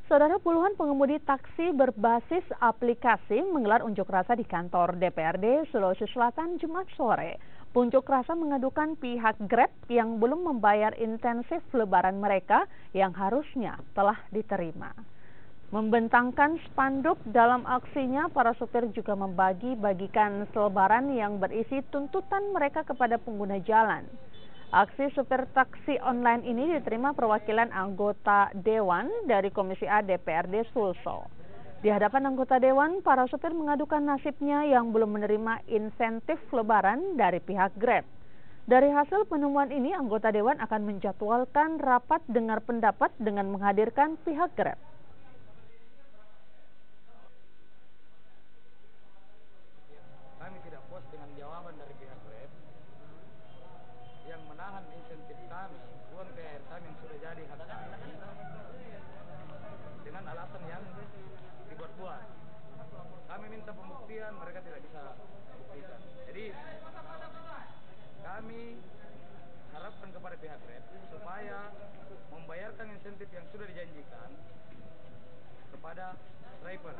Saudara, puluhan pengemudi taksi berbasis aplikasi menggelar unjuk rasa di kantor DPRD Sulawesi Selatan Jumat sore. Pengunjuk rasa mengadukan pihak Grab yang belum membayar intensif lebaran mereka yang harusnya telah diterima. Membentangkan spanduk dalam aksinya, para supir juga membagi-bagikan selebaran yang berisi tuntutan mereka kepada pengguna jalan. Aksi supir taksi online ini diterima perwakilan anggota Dewan dari Komisi A DPRD Sulsel. Di hadapan anggota Dewan, para supir mengadukan nasibnya yang belum menerima insentif lebaran dari pihak Grab. Dari hasil penemuan ini, anggota Dewan akan menjadwalkan rapat dengar pendapat dengan menghadirkan pihak Grab. Kami tidak puas dengan jawaban dari pihak Grab yang menahan insentif kami, uang THR kami yang sudah jadi hak kami, dengan alasan yang dibuat-buat. Kami minta pembuktian, mereka tidak bisa buktikan. Jadi kami harapkan kepada pihak Grab supaya membayarkan insentif yang sudah dijanjikan kepada driver.